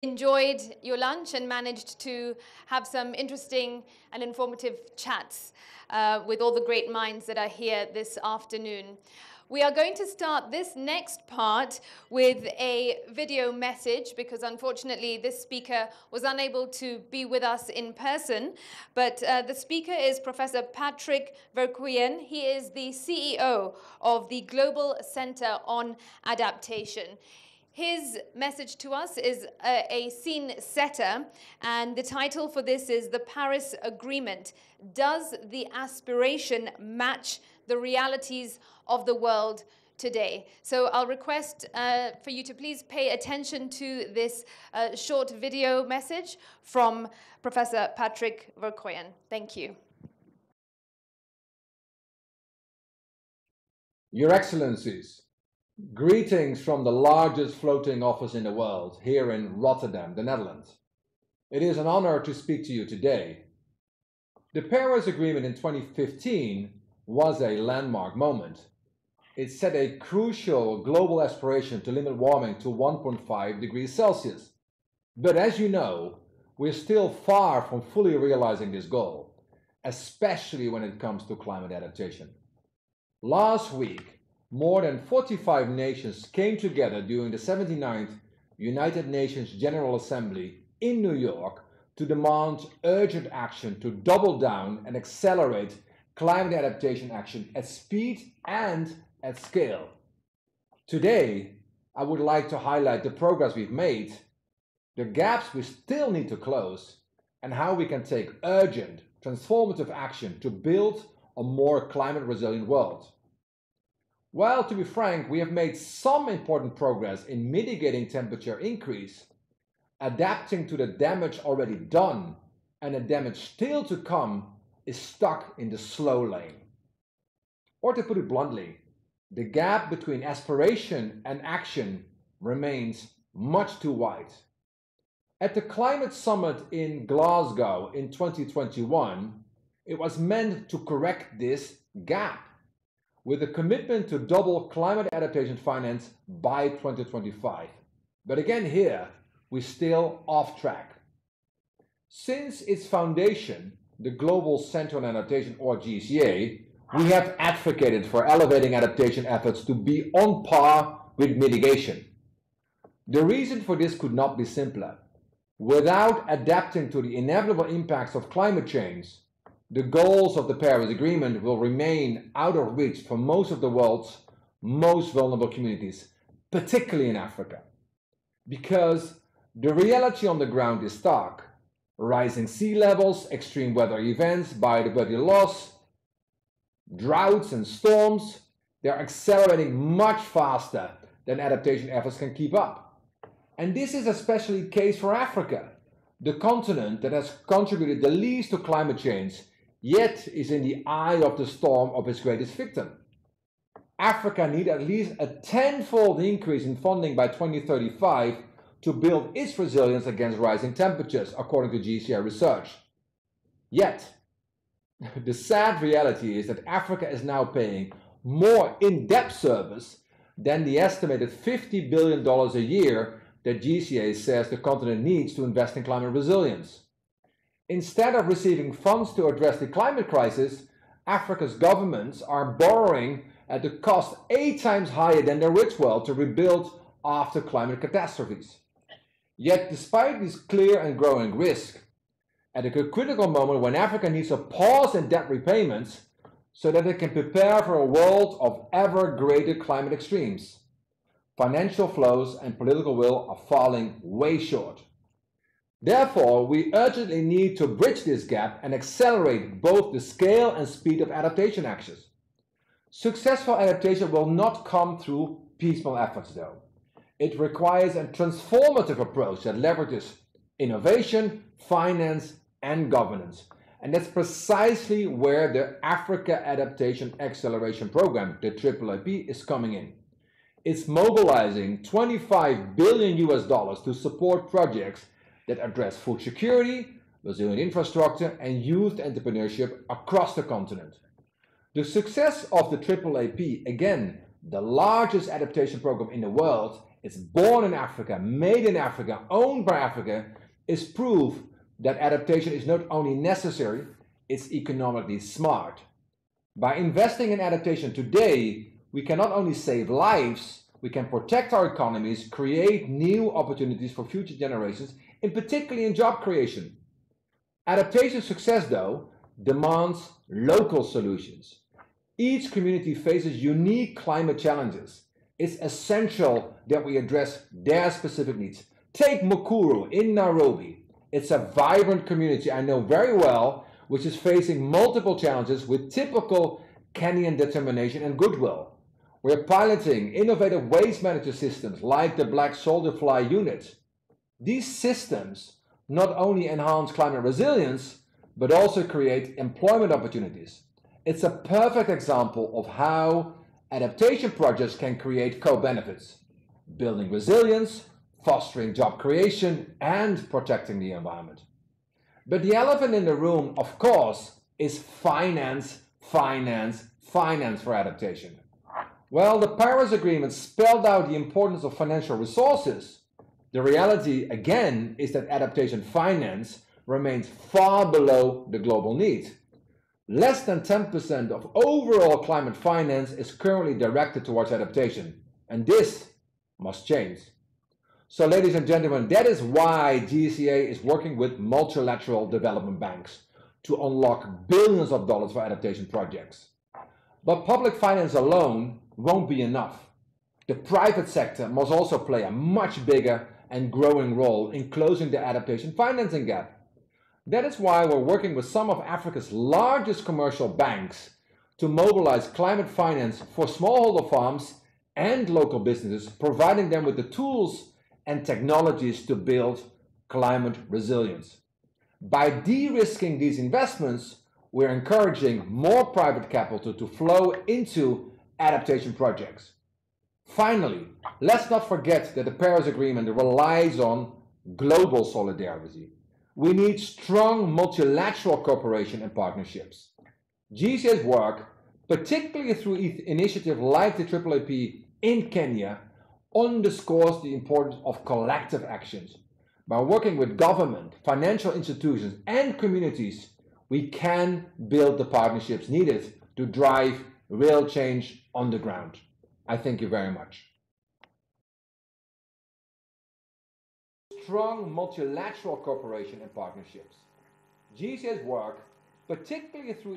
enjoyed your lunch and managed to have some interesting and informative chats with all the great minds that are here this afternoon. We are going to start this next part with a video message because unfortunately this speaker was unable to be with us in person. But the speaker is Professor Patrick Verkooijen. He is the CEO of the Global Center on Adaptation. His message to us is a scene setter, and the title for this is The Paris Agreement. Does the aspiration match the realities of the world today? So I'll request for you to please pay attention to this short video message from Professor Patrick Verkooijen. Thank you. Your Excellencies, greetings from the largest floating office in the world, here in Rotterdam, the Netherlands. It is an honor to speak to you today. The Paris Agreement in 2015 was a landmark moment. It set a crucial global aspiration to limit warming to 1.5 degrees Celsius. But as you know, we're still far from fully realizing this goal, especially when it comes to climate adaptation. Last week, more than 45 nations came together during the 79th United Nations General Assembly in New York to demand urgent action to double down and accelerate climate adaptation action at speed and at scale. Today, I would like to highlight the progress we've made, the gaps we still need to close, and how we can take urgent, transformative action to build a more climate resilient world. Well, to be frank, we have made some important progress in mitigating temperature increase, adapting to the damage already done, and the damage still to come is stuck in the slow lane. Or to put it bluntly, the gap between aspiration and action remains much too wide. At the Climate Summit in Glasgow in 2021, it was meant to correct this gap, with a commitment to double climate adaptation finance by 2025. But again here, we're still off track. Since its foundation, the Global Center on Adaptation, or GCA, we have advocated for elevating adaptation efforts to be on par with mitigation. The reason for this could not be simpler. Without adapting to the inevitable impacts of climate change, the goals of the Paris Agreement will remain out of reach for most of the world's most vulnerable communities, particularly in Africa. Because the reality on the ground is stark. Rising sea levels, extreme weather events, biodiversity loss, droughts and storms, they're accelerating much faster than adaptation efforts can keep up. And this is especially the case for Africa, the continent that has contributed the least to climate change, yet is in the eye of the storm of its greatest victim. Africa needs at least a tenfold increase in funding by 2035 to build its resilience against rising temperatures, according to GCA research. Yet, the sad reality is that Africa is now paying more in-depth service than the estimated $50 billion a year that GCA says the continent needs to invest in climate resilience. Instead of receiving funds to address the climate crisis, Africa's governments are borrowing at a cost 8 times higher than the rich world to rebuild after climate catastrophes. Yet, despite this clear and growing risk, at a critical moment when Africa needs a pause in debt repayments so that it can prepare for a world of ever greater climate extremes, financial flows and political will are falling way short. Therefore, we urgently need to bridge this gap and accelerate both the scale and speed of adaptation actions. Successful adaptation will not come through piecemeal efforts, though. It requires a transformative approach that leverages innovation, finance, and governance. And that's precisely where the Africa Adaptation Acceleration Program, the AAAP, is coming in. It's mobilizing $25 billion to support projects that address food security, resilient infrastructure, and youth entrepreneurship across the continent. The success of the AAAP, again, the largest adaptation program in the world, it's born in Africa, made in Africa, owned by Africa, is proof that adaptation is not only necessary, it's economically smart. By investing in adaptation today, we can not only save lives, we can protect our economies, create new opportunities for future generations, and particularly in job creation. Adaptation success, though, demands local solutions. Each community faces unique climate challenges. It's essential that we address their specific needs. Take Mukuru in Nairobi. It's a vibrant community I know very well, which is facing multiple challenges with typical Kenyan determination and goodwill. We're piloting innovative waste management systems like the Black Soldier Fly unit. These systems not only enhance climate resilience, but also create employment opportunities. It's a perfect example of how adaptation projects can create co-benefits, building resilience, fostering job creation, and protecting the environment. But the elephant in the room, of course, is finance, finance, finance for adaptation. Well, the Paris Agreement spelled out the importance of financial resources. The reality, again, is that adaptation finance remains far below the global need. Less than 10% of overall climate finance is currently directed towards adaptation, and this must change. So, ladies and gentlemen, that is why GCA is working with multilateral development banks to unlock billions of dollars for adaptation projects. But public finance alone won't be enough. The private sector must also play a much bigger and growing role in closing the adaptation financing gap. That is why we're working with some of Africa's largest commercial banks to mobilize climate finance for smallholder farms and local businesses, providing them with the tools and technologies to build climate resilience. By de-risking these investments, we're encouraging more private capital to flow into adaptation projects. Finally, let's not forget that the Paris Agreement relies on global solidarity. We need strong multilateral cooperation and partnerships. GCA's work, particularly through initiatives like the AAAP in Kenya, underscores the importance of collective actions. By working with government, financial institutions, and communities, we can build the partnerships needed to drive real change on the ground. I thank you very much. Strong multilateral cooperation and partnerships. GCA's work, particularly through